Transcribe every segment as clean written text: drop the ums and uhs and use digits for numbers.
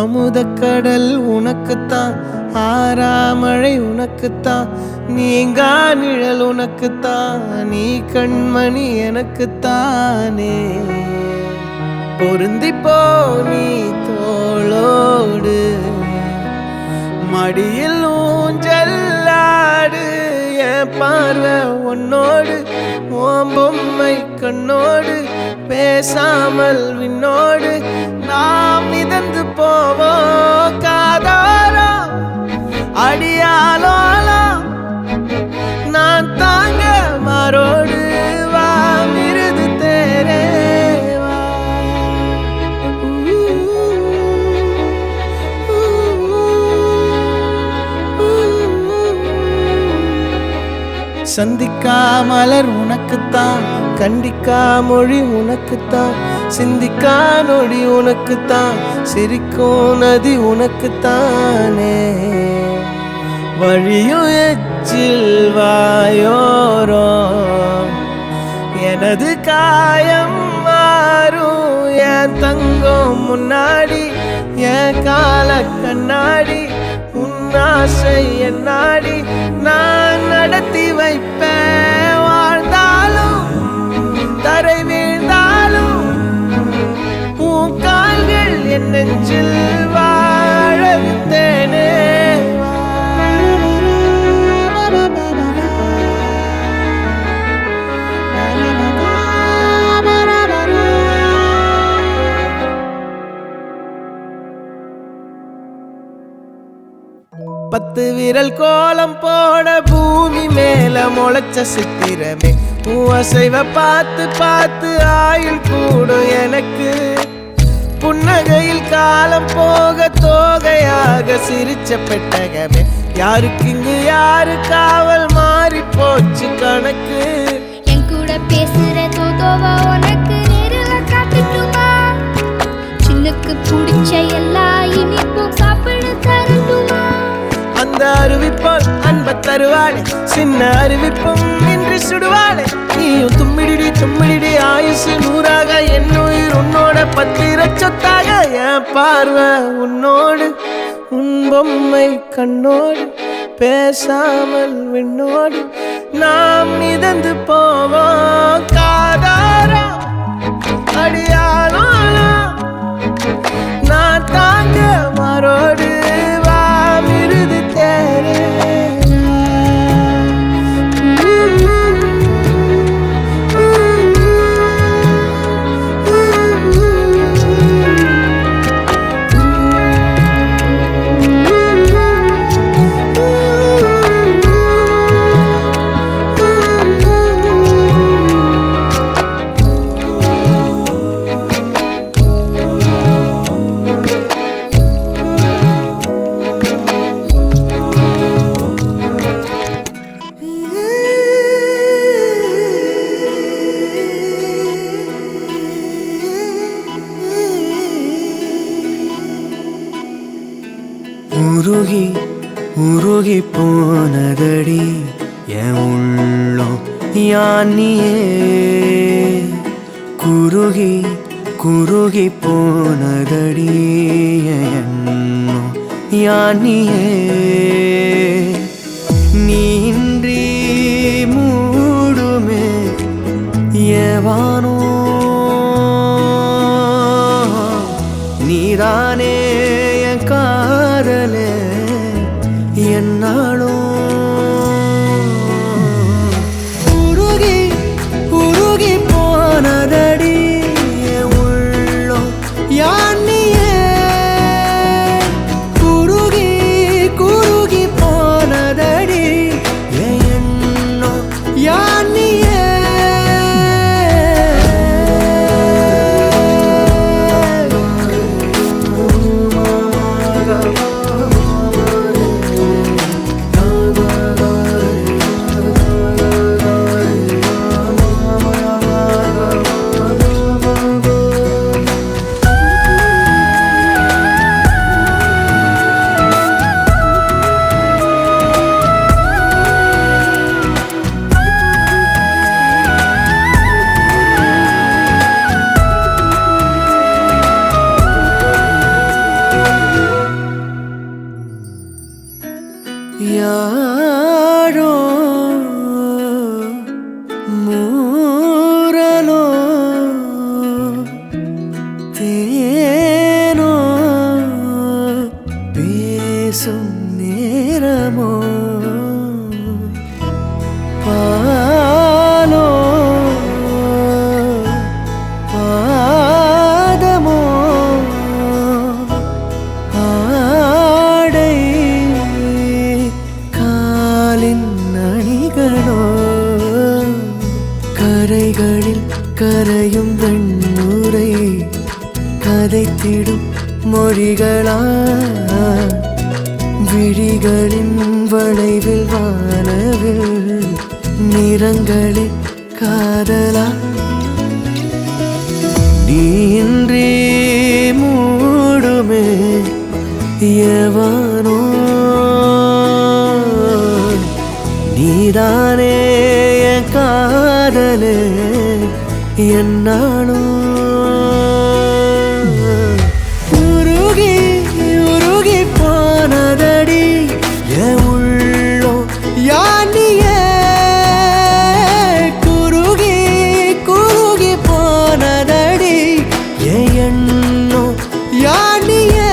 அமுதக்கடல் உனக்குத்தான், ஆறாமழை உனக்குத்தான், நீங்கா நிழல் உனக்குத்தான், நீ கண்மணி எனக்குத்தானே. பொருந்திப்போ நீ தோளோடு, மடியில் ஊஞ்சல்லாடு, என் பார்வை உன்னோடு, ஓம் பொம்மை கண்ணோடு, பேசாமல் விண்ணோடு நாம் மிதந்து போவோம் காதாரோ அடியாலோலோ. நான் தாங்க மாறோடு வா மிருது தேரே வா. சந்திக்கா மலர் உனக்குத்தான், கண்டிக்கா மொழி உனக்குத்தான், சிந்திக்கா நொடி உனக்குத்தான், சிரிக்கும் நதி உனக்குத்தானே. வழியும் எச்சில் வாயோரோ எனது காயம் மாறும், என் தங்கம் முன்னாடி என் கால கண்ணாடி, உன்னாசை என்னாடி நான் நடத்தி வைப்பேன். வாழ்ந்தாலும் தரை வீழ்ந்தாலும் உன் கால்கள் என் நெஞ்சில் வாழ விட்டேனே. பத்து விரல் கோலம் போட பூமி மேல முளைச்ச சித்திரமே, அசைவ பார்த்து பார்த்து ஆயுள் கூடும் எனக்கு. புன்னகையில் காலம் போக தோகையாக சிரிச்ச பெட்டகமே, யாருக்கு இங்கு யாரு காவல் மாறி போச்சு கணக்கு. என் கூட பேசுற தோதோவா உனக்கு நேரில் காட்டுமா, சின்னுக்கு பிடிச்ச எல்லா இனிப்பும் சாப்பிட தரட்டுமா. அந்த அருவிப்போல் அன்ப தருவாளே, சின்ன அருவிப்பும் இன்று சுடுவாளே. நீயும் தும்மிடி தும்மிடி ஆயுசு நூறாக, என் உயிர் உன்னோட பத்திர சொத்தாக. என் பார்வை உன்னோடு, உன் பொம்மை கண்ணோடு, பேசாமல் விண்ணோடு நாம் மிதந்து போவோம் காதாரோ அடியாலோலோ. நான் தாங்க மாறோடு வா மிருது தேரே. உருகி உருகி போனதடி என் உள்ளம் யானியே, குருகி குருகி போனதடி எண்ணம் யானியே. நீன்றி மூடுமே ஏவானோ, நீதானே என் காதலே என்னாலும். உருகி உருகி போனதடி என் உள்ளம் யானியே, குருகி குருகி போனதடி என் எண்ணம் யானியே. யாழோ மூரலோ தேனோ பேசும் நேரமோ பாலோ பாதமோ ஆடை காலின் அணிகளோ கரைகளில் கரையும் வெண்ணுரை கதைத்திடும் மொழிகளா விழிகளின் வளைவில் வானவில் நிறங்களில் காதலா நீன்றி மூடுமே எவனோ நீதானே என் காதலே என்னாலும் உருகி உருகி போனதடி என் உள்ளோ யானியே குருகி குருகி போனதடி என் எண்ணோ யானியே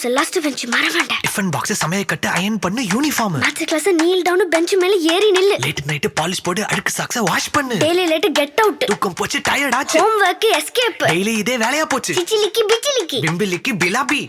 லாஸ்ட் பெஞ்ச் மறவாண்ட டிஃபன் பாக்ஸ் சமைய கட்டு அயன் பண்ணு யூனிஃபார்ம் அடுத்த கிளாஸ் நீல் டவுன் பெஞ்ச் மேல ஏறி நில்லு லேட் நைட் பாலிஷ் போட்டு அழுக்கு சாக்ஸ வாஷ் பண்ணு டெய்லி லேட் கெட் அவுட் தூக்கம் போச்சு டயர்ட் ஆச்சு ஹோம் வர்க் எஸ்கேப் டெய்லி இதே வேலையா போச்சு சிச்சிலிக்கி பிச்சிலிக்கி பிம்பிலிக்கு பிலாபி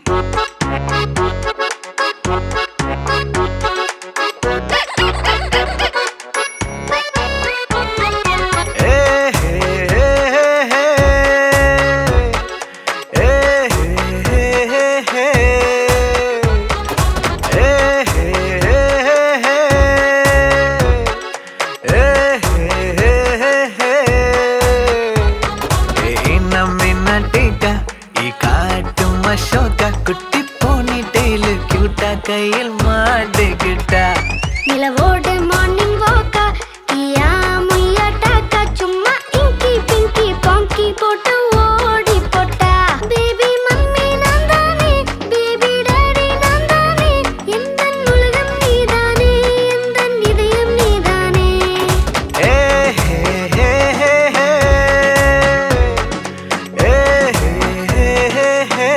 குட்டி போனி டெய்லு கியூட்டா கையில் மாட்டுக்கிட்டா நிலவோடு மார்னிங் வாக்கா கியா முய்யா டாக்கா சும்மா இங்கி பிங்கி பாங்கி போட்டு ஓடி போட்டா பேபி மம்மி நான் தானே பேபி டாடி நான் தானே எந்த உலகம் நீதானே எந்த இதயம் நீதானே ஏ ஹே ஹே ஹே ஹே ஏ ஹே ஹே ஹே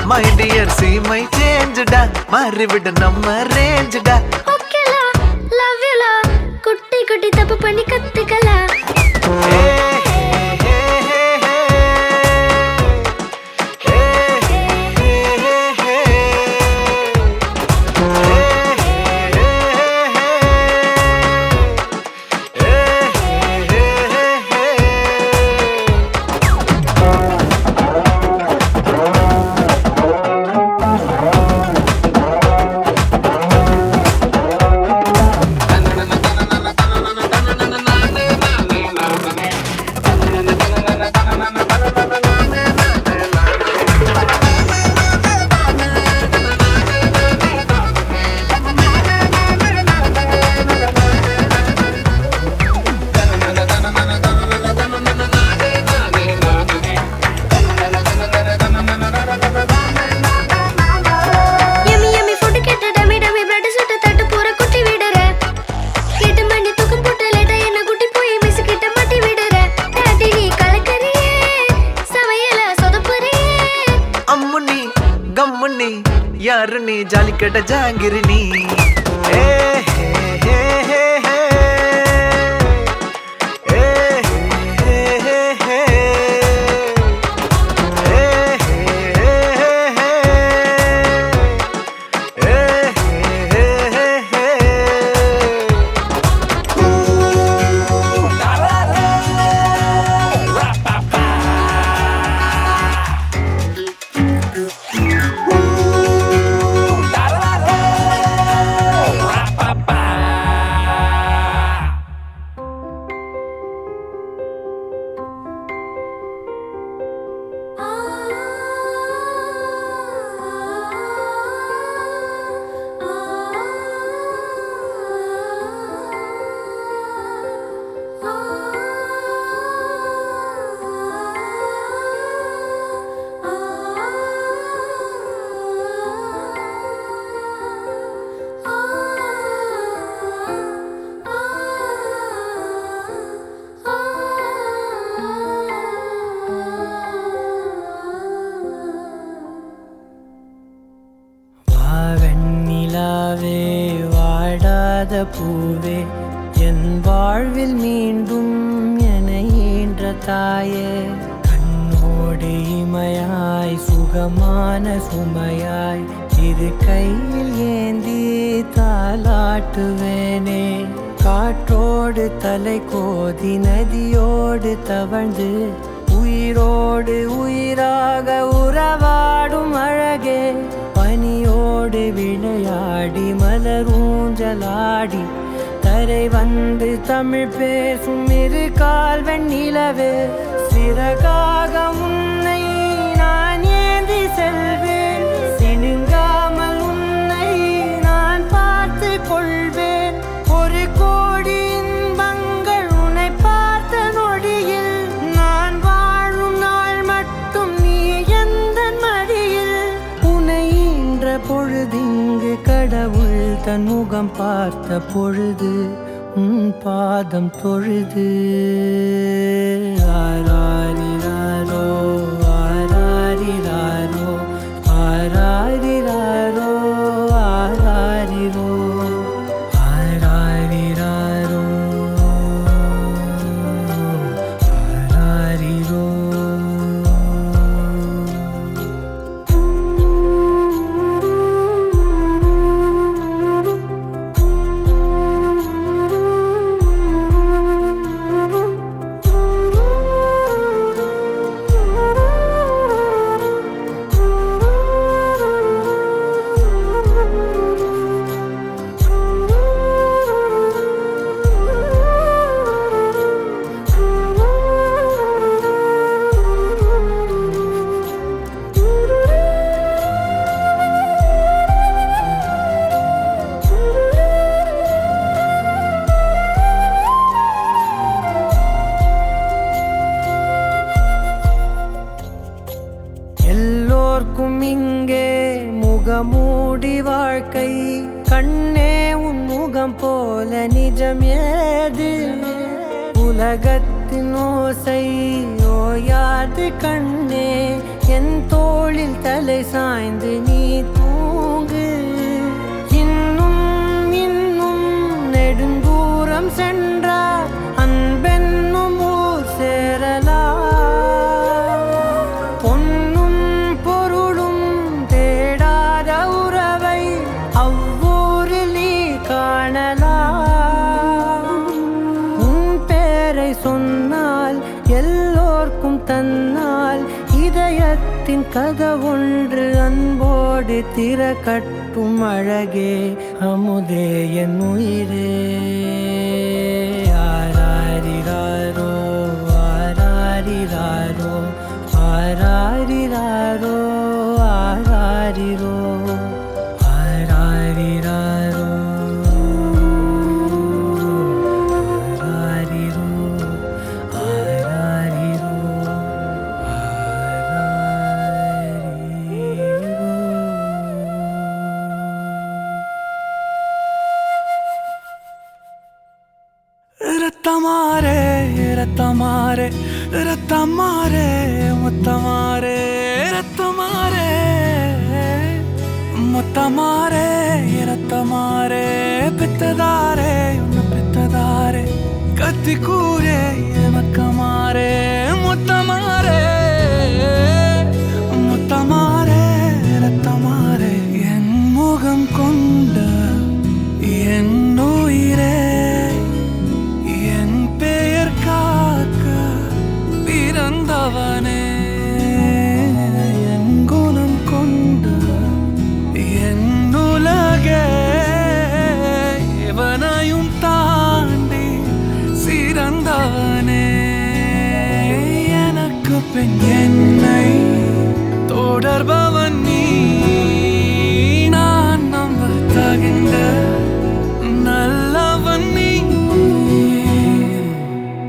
My dear, see my change da, மாறிவிட நம்ம range da. ஓகேலா லவ் யூலா குட்டி குட்டி தப்பு பண்ணி கத்துக்கலாம் கட்ட ஜாங்கிரி நீ ஏ ஹே ஹே ஹே ஹே. ஏ ஹே ஹே ஹே ஹே. ஏ ஹே ஹே ஹே ஹே. ஏ ஹே ஹே ஹே ஹே. வாவெண்ணிலாவே வாடாத பூவே என் வாழ்வில் மீண்டும் என ஈன்ற தாயே கண்ணோடு இமையாய் சுகமான சுமையாய் இரு கையில் ஏந்தி தாலாட்டுவேனே காற்றோடு தலை கோதி நதியோடு தவழ்ந்து உயிரோடு உயிராக உறவாடும் அழகே பனியோடு விளையாடி மலரூஞ்சலாடி தரை வந்து தமிழ் பேசும் இரு கால் வெண்ணிலவே சிறகாக உன்னை நான் ஏந்தி செல்வேன் சினுங்காமல் உன்னை நான் பார்த்து கொள்வேன் ஒரு கோடி இன்பங்கள் உன்னை பார்த்த நொடியில் நான் வாழும் நாள் மட்டும் நீ எந்த மடியில் உன்னை ஈன்ற பொழுதிங்கு கடவுள் தன் முகம் பார்த்த பொழுது உன் பாதம் தொழுது ஆராரிராரோ ஆராரிராரோ ஆராரிராரோ ஆராரிரோ ஆராரிராரோ ஆராரிரோ. எல்லோர்க்கும் இங்கே முகமூடி வாழ்க்கை கண்ணே உன் முகம் போல நிஜம் ஏது உலகத்தின் ஓசை ஓயாது கண்ணே என் தோளில் தலை சாய்ந்து நீ தூங்கு இன்னும் இன்னும் நெடுந்தூரம் சென்றார் அன்பென்னும் ஊர் சேரலாம் பொன்னும் பொருளும் தேடாத உறவை அவ்வூரில் நீ காணலாம் உன் பேரை சொன்னால் எல்லோர்க்கும் தன்னால் இதயத்தின் கதவொன்று அன்போடு திறக்கட்டும் அழகே அமுதே என் உயிரே ஆராரிராரோ ஆராரிராரோ ஆராரிராரோ ஆராரிரோ ஆராரிராரோ ஆராரிரோ ஆராரிரோ ரத்தமாரே ரத்தமாரே ரத்தமாரே முத்தமாரே ரத்தமாரே முத்தமாரே இரத்தமாரே பித்ததாரே உன்னை பித்ததாரே கத்தி கூரே எனக்கமாரே முத்தமாரே முத்தமாரே இரத்தமாரே என் முகம் கொண்ட என் உயிரே என் பெயர் காக்க பிறந்தவனே என் குணம் கொண்ட என் உலகே எவனையும் தாண்டி சிறந்தவனே எனக்கு பின் என்னை தொடர்பவன் நீ நான் நம்ப தகின்ற நல்லவன் நீ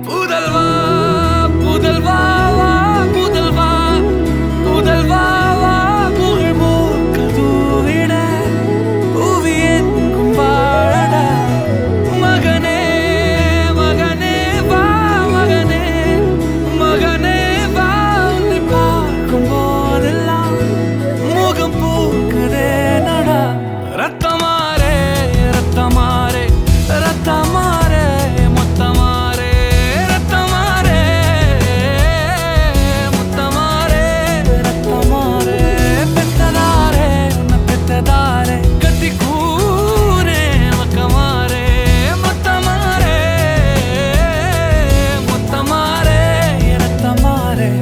புதல்வா புதல்வா வா புதல்வா புதல்வா வா புகழ் மூக்க தூவிட புவியன் வாழட மகனே மகனே வா மகனே மகனே வா உன்னை பார்க்கும் போதெல்லாம் முகம் பூக்குதே நடா ரத்தமாரே ரத்தமாரே ரத்தமாரே முத்தமாரே ரத்தமாரே முத்தமாரே ரத்தமாரே பெத்ததாரே உன்னை பெத்ததாரே கத்தி கூரே மக்கமாரே முத்தமாரே முத்தமாரே ரத்தமாரே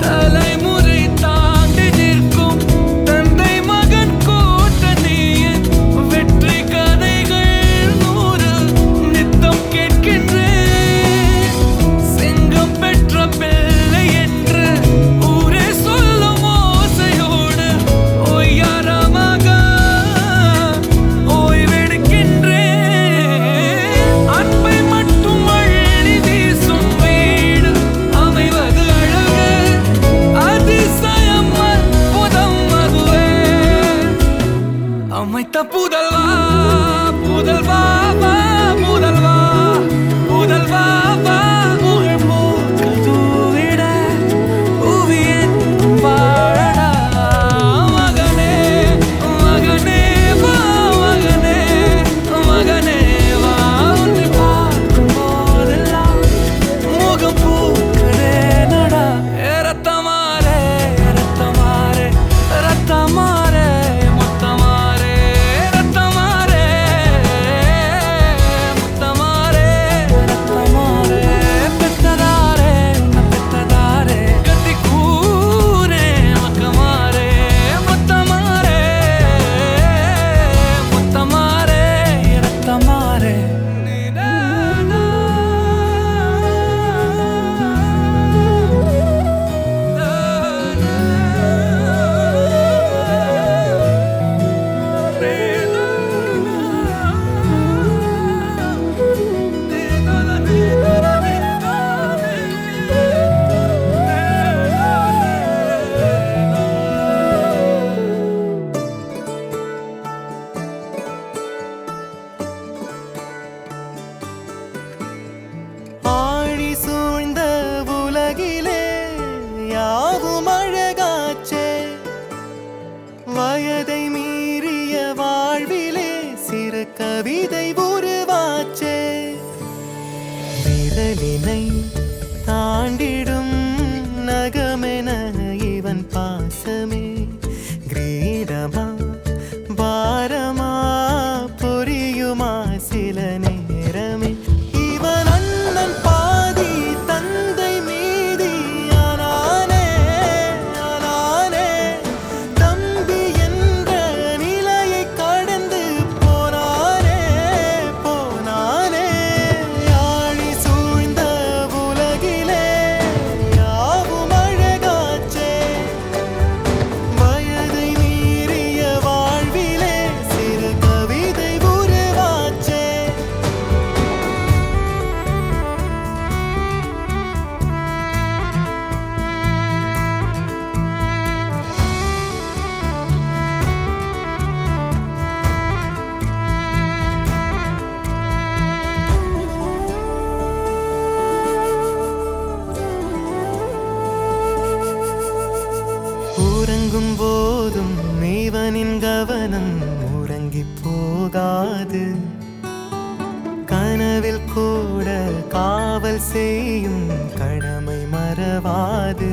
தலைமுறை தாண்டி நிற்கும் தந்தை மகன் கூட்டணியின் வெற்றி கதைகள் 100 நித்தம் கேட்கின்றேன் சிங்கம் பெற்ற பிள்ளை என்று ஊரே சொல்லும் ஓசையோடு ஒய்யாரமாக ஓய்வெடுக்கின்றேன் அன்பை மட்டும் அள்ளி வீசும் வீடு அமைவது அழகு அதிசயம் அற்புதம் அதுவே அமைத்த புதல்வா புதல்வா வா புதல்வா புதல்வா வா புகழ் மூக்க தூவிட புவியன் வாழடா மகனே மகனே வா மகனே மகனே வா உன்னை பார்க்கும் போதெல்லாம் முகம் பூக்குதே நடா ரத்தமாரே ரத்தமாரே ரத்தமாரே முத்தமாரே ரத்தமாரே முத்தமாரே ரத்தமாரே பெத்ததாரே உன்னை பெத்ததாரே கத்தி கூரே மக்கமாரே முத்தமாரே முத்தமாரே ரத்தமாரே ஆழி சூழ்ந்த உலகிலே யாவும் அழகாச்சே வயதை மீறிய வாழ்விலே சிறு கவிதை உருவாச்சே விரலினை தாண்டிடும் நகமென இவன் பாசமே கிரீடமா பாரமா புரியுமா சில நேரமே இவன் அண்ணன் பாதி தந்தை மீதி ஆனானே ஆனானே தம்பி என்ற நிலையை கடந்து போனானே தூங்கும் போதும் இவனின் கவனம் உறங்கி போகாது கனவில் கூட காவல் செய்யும் கடமை மறவாது